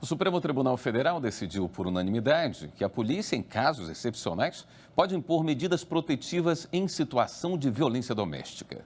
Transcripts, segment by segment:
O Supremo Tribunal Federal decidiu por unanimidade que a polícia, em casos excepcionais, pode impor medidas protetivas em situação de violência doméstica.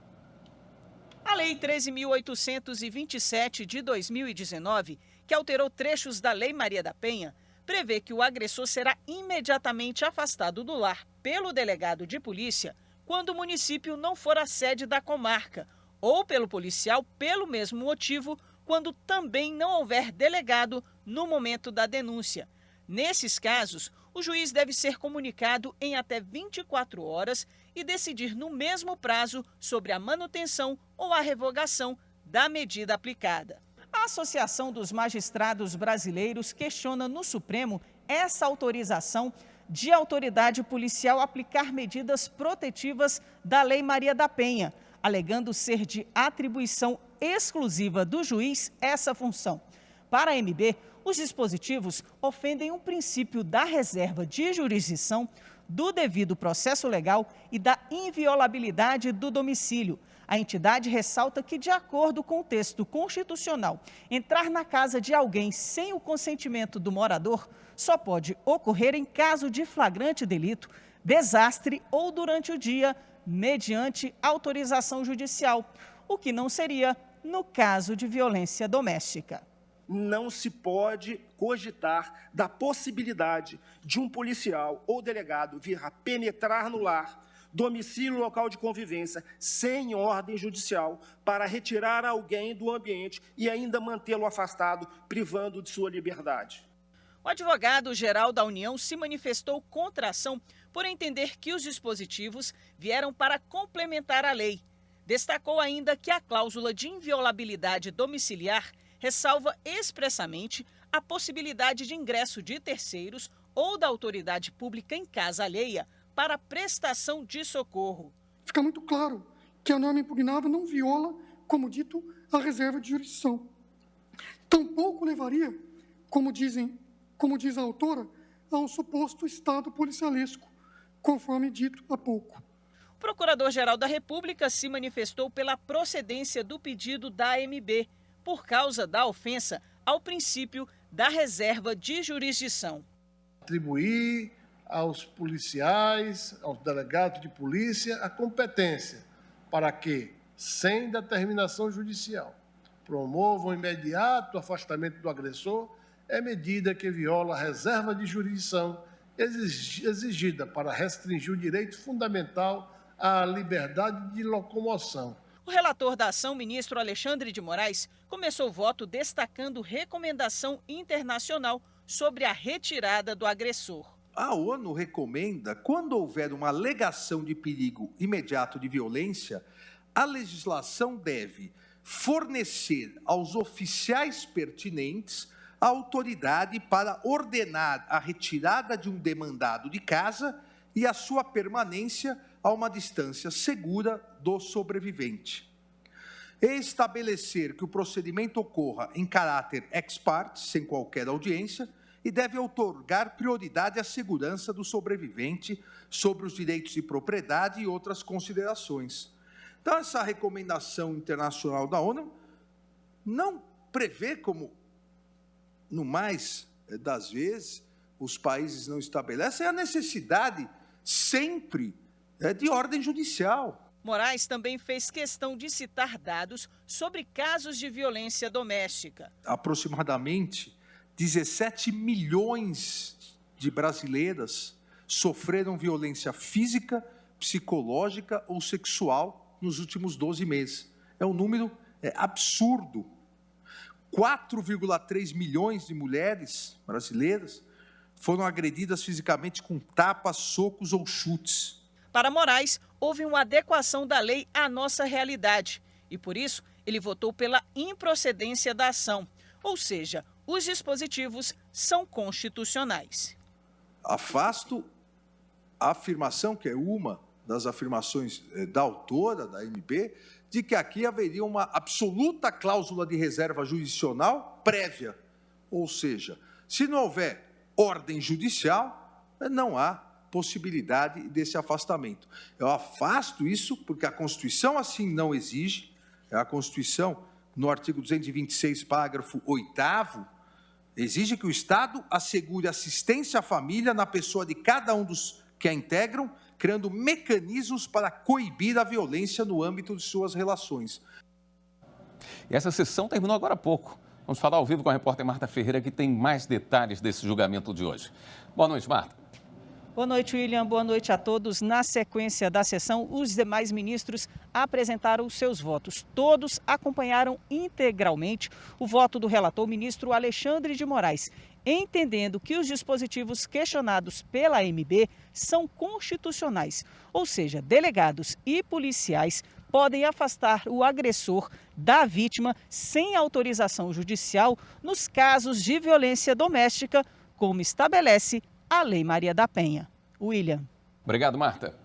A Lei 13.827 de 2019, que alterou trechos da Lei Maria da Penha, prevê que o agressor será imediatamente afastado do lar pelo delegado de polícia quando o município não for a sede da comarca, ou pelo policial pelo mesmo motivo, quando também não houver delegado no momento da denúncia. Nesses casos, o juiz deve ser comunicado em até 24 horas e decidir no mesmo prazo sobre a manutenção ou a revogação da medida aplicada. A Associação dos Magistrados Brasileiros questiona no Supremo essa autorização de autoridade policial aplicar medidas protetivas da Lei Maria da Penha, alegando ser de atribuição exclusiva do juiz essa função. Para a MB, os dispositivos ofendem o princípio da reserva de jurisdição, do devido processo legal e da inviolabilidade do domicílio. A entidade ressalta que, de acordo com o texto constitucional, entrar na casa de alguém sem o consentimento do morador só pode ocorrer em caso de flagrante delito, desastre ou durante o dia, mediante autorização judicial, o que não seria no caso de violência doméstica. Não se pode cogitar da possibilidade de um policial ou delegado vir a penetrar no lar, domicílio local de convivência, sem ordem judicial, para retirar alguém do ambiente e ainda mantê-lo afastado, privando de sua liberdade. O advogado-geral da União se manifestou contra a ação por entender que os dispositivos vieram para complementar a lei. Destacou ainda que a cláusula de inviolabilidade domiciliar ressalva expressamente a possibilidade de ingresso de terceiros ou da autoridade pública em casa alheia para prestação de socorro. Fica muito claro que a norma impugnada não viola, como dito, a reserva de jurisdição. Tampouco levaria, como diz a autora, a um suposto estado policialesco, conforme dito há pouco. O Procurador-Geral da República se manifestou pela procedência do pedido da AMB, por causa da ofensa ao princípio da reserva de jurisdição. Atribuir aos policiais, aos delegados de polícia, a competência para que, sem determinação judicial, promovam imediato afastamento do agressor, é medida que viola a reserva de jurisdição exigida para restringir o direito fundamental à liberdade de locomoção. O relator da ação, ministro Alexandre de Moraes, começou o voto destacando recomendação internacional sobre a retirada do agressor. A ONU recomenda, quando houver uma alegação de perigo imediato de violência, a legislação deve fornecer aos oficiais pertinentes a autoridade para ordenar a retirada de um demandado de casa e a sua permanência a uma distância segura do sobrevivente. Estabelecer que o procedimento ocorra em caráter ex parte, sem qualquer audiência, e deve outorgar prioridade à segurança do sobrevivente sobre os direitos de propriedade e outras considerações. Então, essa recomendação internacional da ONU não prevê, como no mais das vezes os países não estabelecem, a necessidade sempre de ordem judicial. Moraes também fez questão de citar dados sobre casos de violência doméstica. Aproximadamente 17 milhões de brasileiras sofreram violência física, psicológica ou sexual nos últimos 12 meses. É um número absurdo. 4,3 milhões de mulheres brasileiras foram agredidas fisicamente com tapas, socos ou chutes. Para Moraes, houve uma adequação da lei à nossa realidade e, por isso, ele votou pela improcedência da ação, ou seja, os dispositivos são constitucionais. Afasto a afirmação, que é uma das afirmações da autora, da MB, de que aqui haveria uma absoluta cláusula de reserva jurisdicional prévia. Ou seja, se não houver ordem judicial, não há possibilidade desse afastamento. Eu afasto isso porque a Constituição assim não exige. A Constituição, no artigo 226, parágrafo 8º, Exige que o Estado assegure assistência à família na pessoa de cada um dos que a integram, criando mecanismos para coibir a violência no âmbito de suas relações. E essa sessão terminou agora há pouco. Vamos falar ao vivo com a repórter Marta Ferreira, que tem mais detalhes desse julgamento de hoje. Boa noite, Marta. Boa noite, William. Boa noite a todos. Na sequência da sessão, os demais ministros apresentaram os seus votos. Todos acompanharam integralmente o voto do relator, ministro Alexandre de Moraes, entendendo que os dispositivos questionados pela AMB são constitucionais, ou seja, delegados e policiais podem afastar o agressor da vítima sem autorização judicial nos casos de violência doméstica, como estabelece a Lei Maria da Penha. William. Obrigado, Marta.